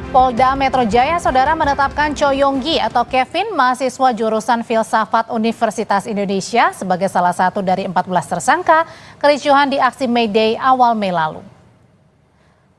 Polda Metro Jaya, saudara, menetapkan Cho Yonggi atau Kevin, mahasiswa jurusan Filsafat Universitas Indonesia sebagai salah satu dari 14 tersangka kericuhan di aksi May Day awal Mei lalu.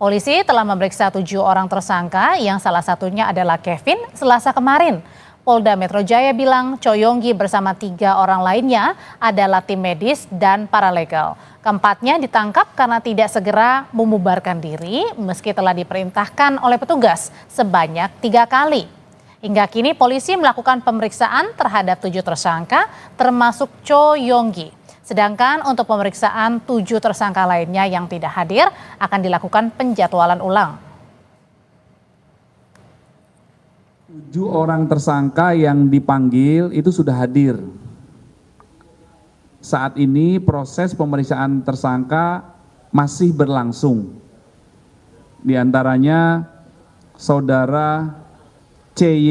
Polisi telah memeriksa 7 orang tersangka yang salah satunya adalah Kevin Selasa kemarin. Polda Metro Jaya bilang Cho Yonggi bersama 3 orang lainnya adalah tim medis dan paralegal. Keempatnya ditangkap karena tidak segera membubarkan diri meski telah diperintahkan oleh petugas sebanyak 3 kali. Hingga kini polisi melakukan pemeriksaan terhadap 7 tersangka termasuk Cho Yonggi. Sedangkan untuk pemeriksaan 7 tersangka lainnya yang tidak hadir akan dilakukan penjadwalan ulang. 7 orang tersangka yang dipanggil itu sudah hadir. Saat ini proses pemeriksaan tersangka masih berlangsung. Di antaranya saudara CY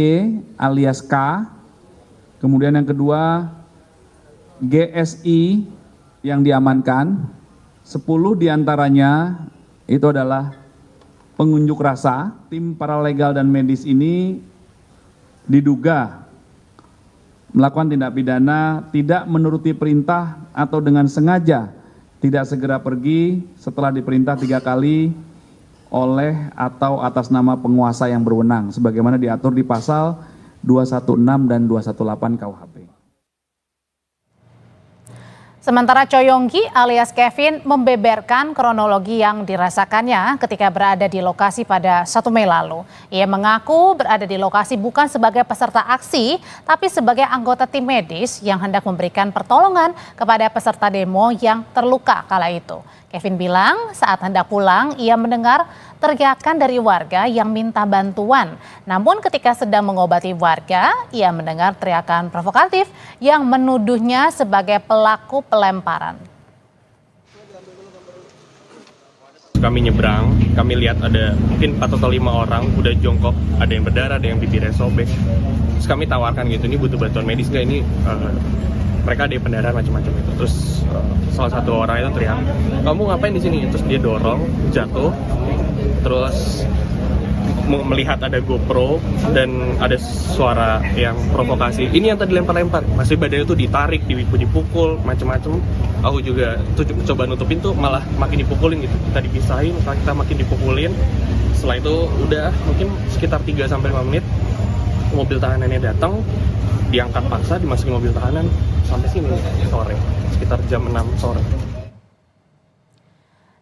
alias K, kemudian yang kedua GSI yang diamankan, 10 diantaranya itu adalah pengunjuk rasa. Tim paralegal dan medis ini diduga melakukan tindak pidana tidak menuruti perintah atau dengan sengaja tidak segera pergi setelah diperintah 3 kali oleh atau atas nama penguasa yang berwenang sebagaimana diatur di pasal 216 dan 218 KUHP. Sementara Cho Yonggi alias Kevin membeberkan kronologi yang dirasakannya ketika berada di lokasi pada 1 Mei lalu. Ia mengaku berada di lokasi bukan sebagai peserta aksi, tapi sebagai anggota tim medis yang hendak memberikan pertolongan kepada peserta demo yang terluka kala itu. Kevin bilang saat hendak pulang ia mendengar teriakan dari warga yang minta bantuan. Namun ketika sedang mengobati warga, ia mendengar teriakan provokatif yang menuduhnya sebagai pelaku pelemparan. Kami nyebrang, kami lihat ada mungkin 4 atau 5 orang udah jongkok, ada yang berdarah, ada yang bibirnya sobek. Terus kami tawarkan gitu, ini butuh bantuan medis nggak, ini mereka ada pendarahan macam-macam itu. Terus salah satu orang itu teriak, kamu ngapain di sini? Terus dia dorong, jatuh. Terus melihat ada GoPro dan ada suara yang provokasi. Ini yang tadi lempar-lempar, masih badannya tuh ditarik, dipukul, macam-macam. Aku juga tuh coba nutupin tuh malah makin dipukulin gitu. Kita dipisahin, kita makin dipukulin. Setelah itu udah mungkin sekitar 3-5 menit mobil tahanannya datang, diangkat paksa, dimasukin mobil tahanan sampai sini sore, sekitar jam 6 sore.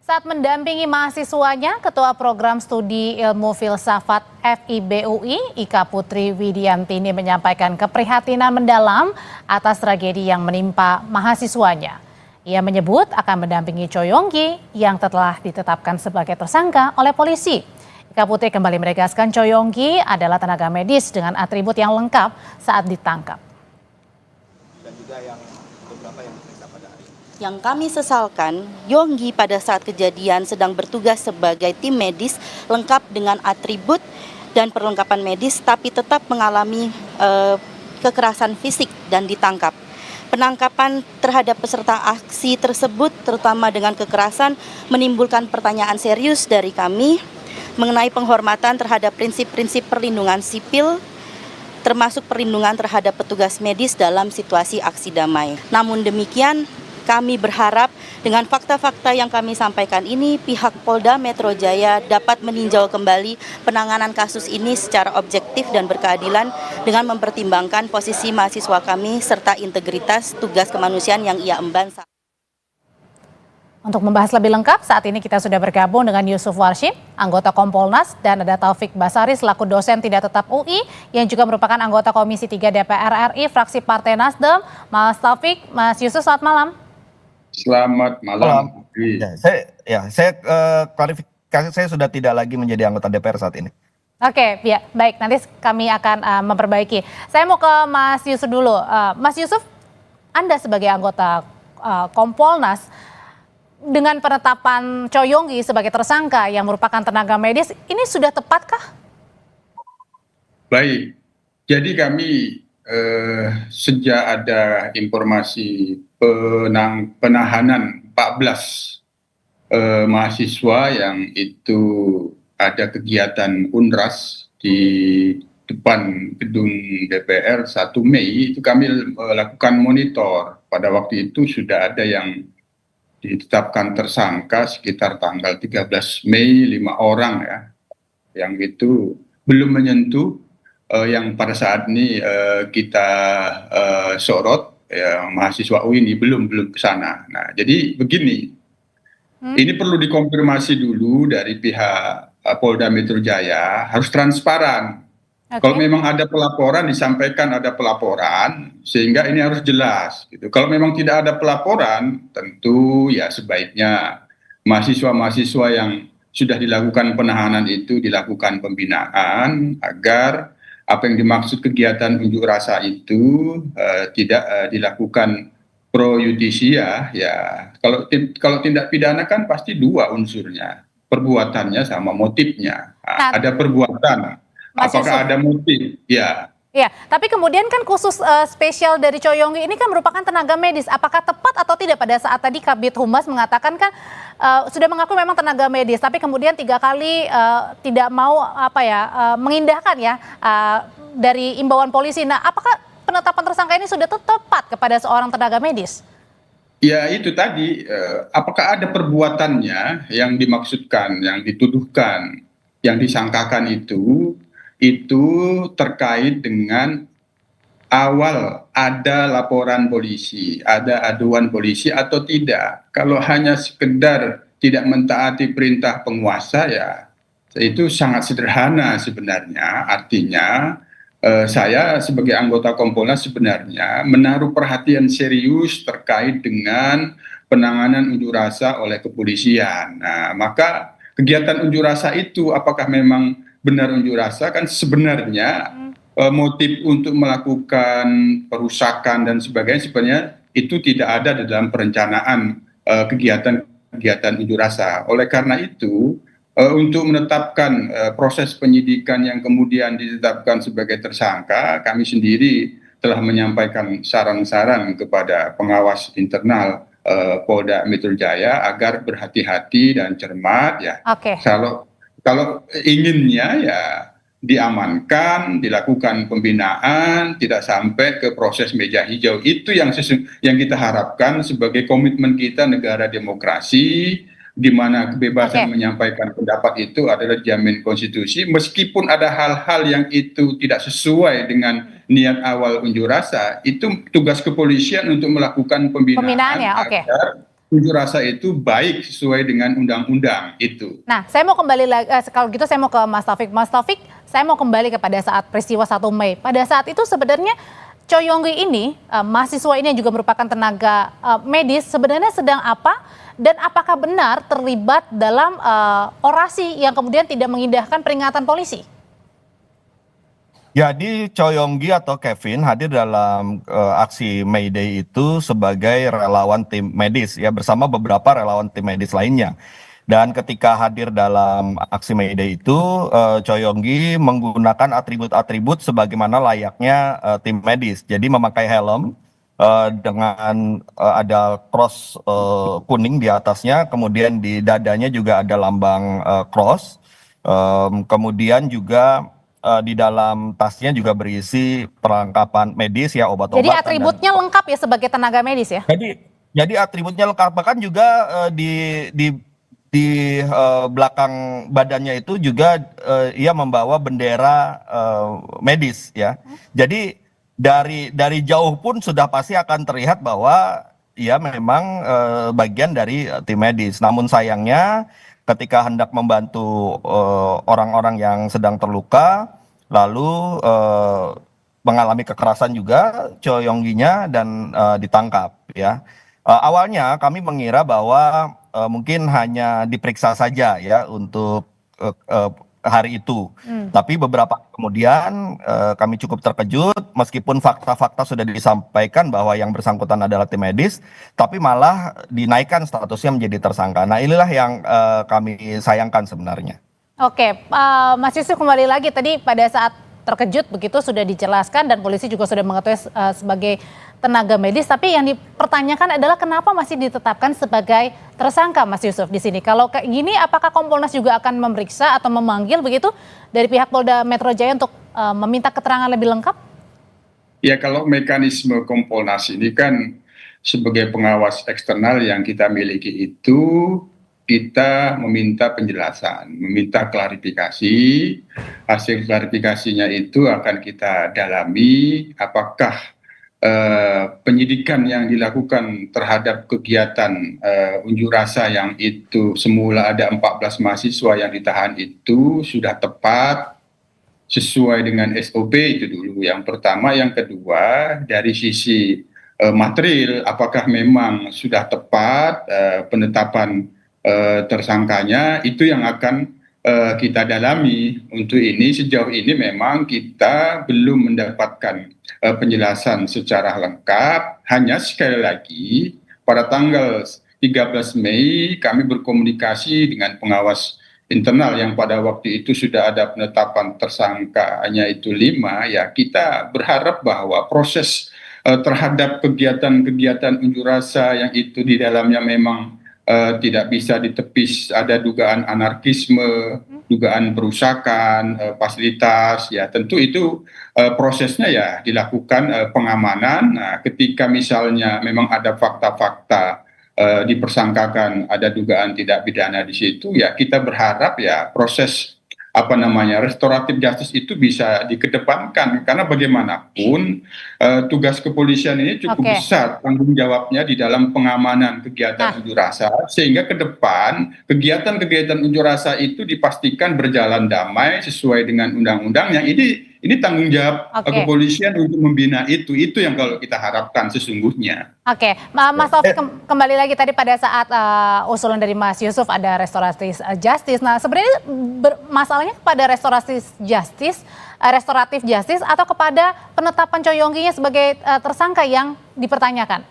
Saat mendampingi mahasiswanya, Ketua Program Studi Ilmu Filsafat FIB-UI, Ika Putri Widiantini menyampaikan keprihatinan mendalam atas tragedi yang menimpa mahasiswanya. Ia menyebut akan mendampingi Cho Yonggi yang telah ditetapkan sebagai tersangka oleh polisi. Ika Putri kembali menegaskan Cho Yonggi adalah tenaga medis dengan atribut yang lengkap saat ditangkap. Dan juga yang beberapa yang diperiksa pada hari ini. Yang kami sesalkan, Yonggi pada saat kejadian sedang bertugas sebagai tim medis lengkap dengan atribut dan perlengkapan medis, tapi tetap mengalami kekerasan fisik dan ditangkap. Penangkapan terhadap peserta aksi tersebut, terutama dengan kekerasan, menimbulkan pertanyaan serius dari kami mengenai penghormatan terhadap prinsip-prinsip perlindungan sipil, termasuk perlindungan terhadap petugas medis dalam situasi aksi damai. Namun demikian, kami berharap dengan fakta-fakta yang kami sampaikan ini, pihak Polda Metro Jaya dapat meninjau kembali penanganan kasus ini secara objektif dan berkeadilan dengan mempertimbangkan posisi mahasiswa kami serta integritas tugas kemanusiaan yang ia emban. Untuk membahas lebih lengkap, saat ini kita sudah bergabung dengan Yusuf Warshim, anggota Kompolnas, dan ada Taufik Basari selaku dosen tidak tetap UI yang juga merupakan anggota Komisi 3 DPR RI, fraksi Partai Nasdem. Mas Taufik, Mas Yusuf, selamat malam. Selamat malam. Saya klarifikasi, saya sudah tidak lagi menjadi anggota DPR saat ini. Oke, ya, baik. Nanti kami akan memperbaiki. Saya mau ke Mas Yusuf dulu. Mas Yusuf, Anda sebagai anggota Kompolnas, dengan penetapan Cho Yonggi sebagai tersangka yang merupakan tenaga medis, ini sudah tepatkah? Baik, jadi kami sejak ada informasi penahanan 14 mahasiswa yang itu ada kegiatan UNRAS di depan gedung DPR 1 Mei, itu kami melakukan monitor. Pada waktu itu sudah ada yang ditetapkan tersangka sekitar tanggal 13 Mei, 5 orang ya, yang itu belum menyentuh yang pada saat ini kita sorot, ya, mahasiswa UIN belum ke sana. Nah, jadi begini, ini perlu dikonfirmasi dulu dari pihak Polda Metro Jaya, harus transparan. Kalau memang ada pelaporan, disampaikan ada pelaporan, sehingga ini harus jelas. Gitu. Kalau memang tidak ada pelaporan, tentu ya sebaiknya mahasiswa-mahasiswa yang sudah dilakukan penahanan itu dilakukan pembinaan agar apa yang dimaksud kegiatan unjuk rasa itu tidak dilakukan pro justisia. Ya, kalau tindak pidana kan pasti dua unsurnya, perbuatannya sama motifnya. Nah, ada perbuatan. Apakah ada motif? Ya. Ya, tapi kemudian kan khusus spesial dari Choi Yong-gi ini kan merupakan tenaga medis. Apakah tepat atau tidak pada saat tadi Kabid Humas mengatakan kan sudah mengaku memang tenaga medis, tapi kemudian 3 kali tidak mau mengindahkan ya dari imbauan polisi. Nah, apakah penetapan tersangka ini sudah tepat kepada seorang tenaga medis? Ya itu tadi, apakah ada perbuatannya yang dimaksudkan, yang dituduhkan, yang disangkakan itu terkait dengan awal ada laporan polisi, ada aduan polisi atau tidak. Kalau hanya sekedar tidak mentaati perintah penguasa ya itu sangat sederhana sebenarnya. Artinya saya sebagai anggota Kompolnas sebenarnya menaruh perhatian serius terkait dengan penanganan unjuk rasa oleh kepolisian. Nah, maka kegiatan unjuk rasa itu apakah memang benar unjuk rasa, kan sebenarnya motif untuk melakukan perusakan dan sebagainya sebenarnya itu tidak ada di dalam perencanaan kegiatan unjuk rasa. Oleh karena itu untuk menetapkan proses penyidikan yang kemudian ditetapkan sebagai tersangka, kami sendiri telah menyampaikan saran-saran kepada pengawas internal Polda Metro Jaya agar berhati-hati dan cermat ya. Kalau inginnya ya diamankan, dilakukan pembinaan, tidak sampai ke proses meja hijau. Itu yang kita harapkan sebagai komitmen kita negara demokrasi, di mana kebebasan menyampaikan pendapat itu adalah dijamin konstitusi, meskipun ada hal-hal yang itu tidak sesuai dengan niat awal unjuk rasa, itu tugas kepolisian untuk melakukan pembinaan agar unjuk rasa itu baik sesuai dengan undang-undang itu. Nah, saya mau kembali lagi, kalau gitu saya mau ke Mas Taufik. Mas Taufik, saya mau kembali kepada saat peristiwa 1 Mei. Pada saat itu sebenarnya Choi Yong-gi ini, mahasiswa ini yang juga merupakan tenaga medis, sebenarnya sedang apa? Dan apakah benar terlibat dalam orasi yang kemudian tidak mengindahkan peringatan polisi? Jadi Choi Yong-gi atau Kevin hadir dalam aksi May Day itu sebagai relawan tim medis ya, bersama beberapa relawan tim medis lainnya. Dan ketika hadir dalam aksi May Day itu, Choi Yong-gi menggunakan atribut-atribut sebagaimana layaknya tim medis. Jadi memakai helm dengan ada cross kuning di atasnya, kemudian di dadanya juga ada lambang cross, kemudian juga di dalam tasnya juga berisi perlengkapan medis ya, obat-obatan. Jadi atributnya lengkap ya sebagai tenaga medis ya? Jadi atributnya lengkap, bahkan juga di belakang badannya itu juga ia membawa bendera medis ya. Jadi dari jauh pun sudah pasti akan terlihat bahwa ia memang bagian dari tim medis. Namun sayangnya ketika hendak membantu orang-orang yang sedang terluka, lalu mengalami kekerasan juga Choi Yong-ginya dan ditangkap ya. Awalnya kami mengira bahwa mungkin hanya diperiksa saja ya untuk hari itu. Tapi beberapa kemudian kami cukup terkejut meskipun fakta-fakta sudah disampaikan bahwa yang bersangkutan adalah tim medis, tapi malah dinaikkan statusnya menjadi tersangka. Nah, inilah yang kami sayangkan sebenarnya. Oke, Mas Yusuf kembali lagi tadi pada saat terkejut begitu sudah dijelaskan dan polisi juga sudah mengetahui sebagai tenaga medis, tapi yang dipertanyakan adalah kenapa masih ditetapkan sebagai tersangka, Mas Yusuf, di sini. Kalau kayak gini, apakah Kompolnas juga akan memeriksa atau memanggil begitu dari pihak Polda Metro Jaya untuk meminta keterangan lebih lengkap? Ya, kalau mekanisme Kompolnas ini kan sebagai pengawas eksternal yang kita miliki itu, kita meminta penjelasan, meminta klarifikasi. Hasil klarifikasinya itu akan kita dalami apakah penyidikan yang dilakukan terhadap kegiatan unjuk rasa yang itu semula ada 14 mahasiswa yang ditahan itu sudah tepat sesuai dengan SOP itu dulu. Yang pertama, yang kedua dari sisi material apakah memang sudah tepat penetapan tersangkanya, itu yang akan kita dalami. Untuk ini sejauh ini memang kita belum mendapatkan penjelasan secara lengkap. Hanya sekali lagi pada tanggal 13 Mei kami berkomunikasi dengan pengawas internal yang pada waktu itu sudah ada penetapan tersangkanya itu 5. Ya, kita berharap bahwa proses terhadap kegiatan-kegiatan unjuk rasa yang itu di dalamnya memang tidak bisa ditepis, ada dugaan anarkisme, dugaan perusakan fasilitas, ya tentu itu prosesnya ya dilakukan pengamanan. Nah, ketika misalnya memang ada fakta-fakta dipersangkakan ada dugaan tidak pidana di situ, ya kita berharap ya proses restoratif justice itu bisa dikedepankan, karena bagaimanapun tugas kepolisian ini cukup besar tanggung jawabnya di dalam pengamanan kegiatan unjuk rasa, sehingga ke depan kegiatan-kegiatan unjuk rasa itu dipastikan berjalan damai sesuai dengan undang-undang. Yang ini tanggung jawab kepolisian untuk membina itu yang kalau kita harapkan sesungguhnya. Oke, Mas Taufik, kembali lagi tadi pada saat usulan dari Mas Yusuf ada restoratif justice. Nah, sebenarnya masalahnya kepada restoratif justice atau kepada penetapan Choi Yong-ginya sebagai tersangka yang dipertanyakan?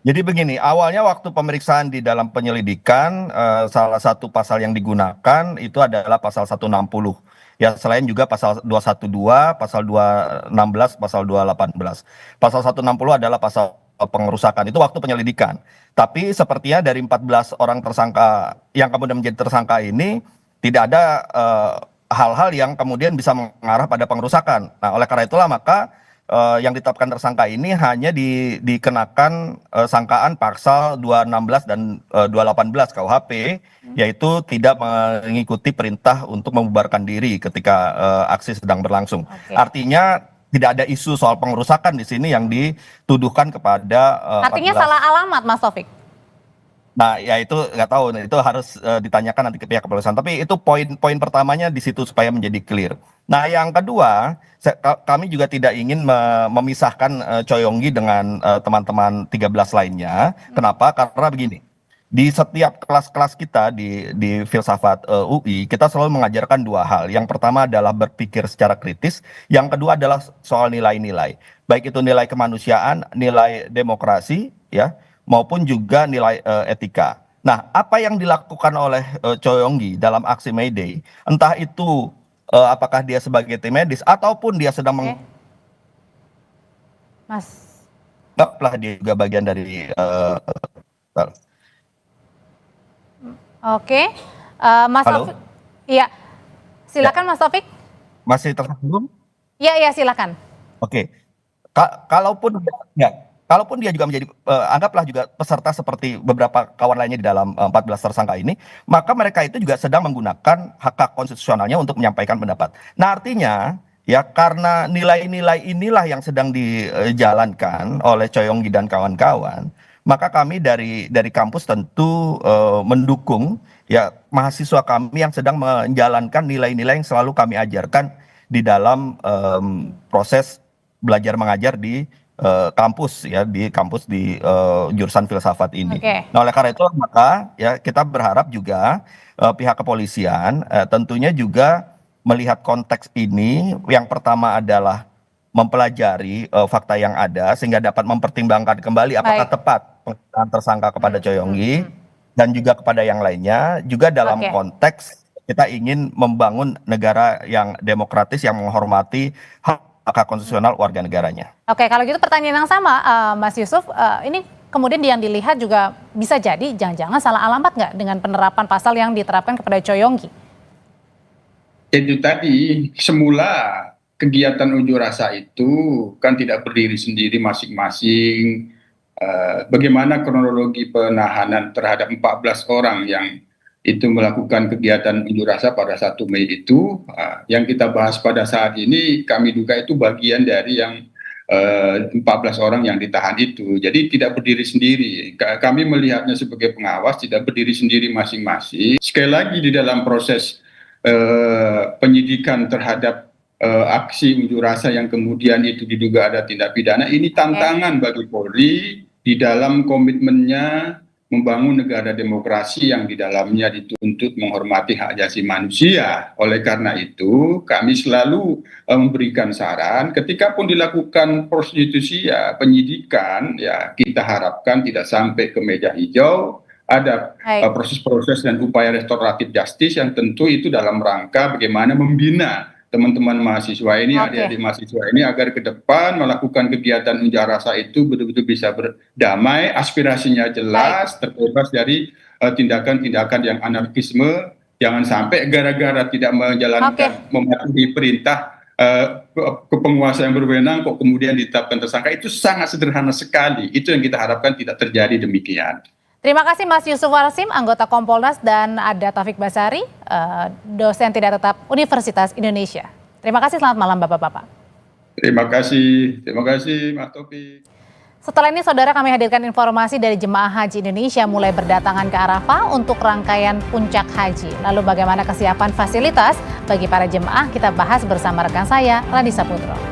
Jadi begini, awalnya waktu pemeriksaan di dalam penyelidikan, salah satu pasal yang digunakan itu adalah pasal 160. Ya, selain juga pasal 212, pasal 216, pasal 218. Pasal 160 adalah pasal pengerusakan, itu waktu penyelidikan. Tapi sepertinya dari 14 orang tersangka yang kemudian menjadi tersangka ini, tidak ada hal-hal yang kemudian bisa mengarah pada pengerusakan. Nah, oleh karena itulah maka yang ditetapkan tersangka ini hanya dikenakan sangkaan pasal 216 dan 218 KUHP, yaitu tidak mengikuti perintah untuk membubarkan diri ketika aksi sedang berlangsung. Artinya tidak ada isu soal pengerusakan di sini yang dituduhkan kepada artinya 14. Salah alamat, Mas Taufik. Nah, ya itu nggak tahu, itu harus ditanyakan nanti ke pihak kepolisian. Tapi itu poin poin-pertamanya di situ supaya menjadi clear. Nah, yang kedua, kami juga tidak ingin memisahkan Choi Yong-gi dengan teman-teman 13 lainnya. Kenapa? Karena begini, di setiap kelas-kelas kita di filsafat UI, kita selalu mengajarkan dua hal. Yang pertama adalah berpikir secara kritis, yang kedua adalah soal nilai-nilai. Baik itu nilai kemanusiaan, nilai demokrasi, ya, maupun juga nilai etika. Nah, apa yang dilakukan oleh Choi Yong-gi dalam aksi May Day, entah itu apakah dia sebagai tim medis ataupun dia sedang Mas, anggaplah dia juga bagian dari Mas Taufik. Iya, silakan Mas Taufik. Masih tersambung? Iya, silakan. Oke. Kalaupun dia juga menjadi anggaplah juga peserta seperti beberapa kawan lainnya di dalam 14 tersangka ini, maka mereka itu juga sedang menggunakan hak konstitusionalnya untuk menyampaikan pendapat. Nah, artinya ya karena nilai-nilai inilah yang sedang dijalankan oleh Choi Yong-gi dan kawan-kawan, maka kami dari kampus tentu mendukung ya mahasiswa kami yang sedang menjalankan nilai-nilai yang selalu kami ajarkan di dalam proses belajar mengajar di kampus di jurusan filsafat ini. Nah, oleh karena itu maka ya kita berharap juga pihak kepolisian tentunya juga melihat konteks ini. Yang pertama adalah mempelajari fakta yang ada sehingga dapat mempertimbangkan kembali apakah tepat penggunaan tersangka kepada Choi Yong-gi dan juga kepada yang lainnya, juga dalam konteks kita ingin membangun negara yang demokratis yang menghormati hak konstitusional warga negaranya. Oke, kalau gitu pertanyaan yang sama, Mas Yusuf, ini kemudian yang dilihat juga bisa jadi jangan-jangan salah alamat nggak dengan penerapan pasal yang diterapkan kepada Choi Yong-gi? Itu tadi, semula kegiatan unjuk rasa itu kan tidak berdiri sendiri masing-masing. Bagaimana kronologi penahanan terhadap 14 orang yang itu melakukan kegiatan unjuk rasa pada 1 Mei itu, yang kita bahas pada saat ini kami duga itu bagian dari yang 14 orang yang ditahan itu. Jadi tidak berdiri sendiri. Kami melihatnya sebagai pengawas, tidak berdiri sendiri masing-masing. Sekali lagi di dalam proses penyidikan terhadap aksi unjuk rasa yang kemudian itu diduga ada tindak pidana, ini tantangan bagi Polri di dalam komitmennya membangun negara demokrasi yang di dalamnya dituntut menghormati hak asasi manusia. Oleh karena itu, kami selalu memberikan saran, ketika pun dilakukan prostitusi ya penyidikan, ya kita harapkan tidak sampai ke meja hijau, ada proses-proses dan upaya restoratif justice yang tentu itu dalam rangka bagaimana membina teman-teman mahasiswa ini, adik-adik mahasiswa ini agar ke depan melakukan kegiatan unjuk rasa itu betul-betul bisa berdamai, aspirasinya jelas, terbebas dari tindakan-tindakan yang anarkisme. Jangan sampai gara-gara tidak menjalankan mematuhi perintah kepenguasa yang berwenang kok kemudian ditetapkan tersangka. Itu sangat sederhana sekali. Itu yang kita harapkan tidak terjadi demikian. Terima kasih Mas Yusuf Warsim, anggota Kompolnas, dan ada Taufik Basari, dosen tidak tetap Universitas Indonesia. Terima kasih, selamat malam Bapak-Bapak. Terima kasih Mas Taufik. Setelah ini saudara, kami hadirkan informasi dari jemaah haji Indonesia mulai berdatangan ke Arafah untuk rangkaian puncak haji. Lalu bagaimana kesiapan fasilitas bagi para jemaah, kita bahas bersama rekan saya, Radisa Putro.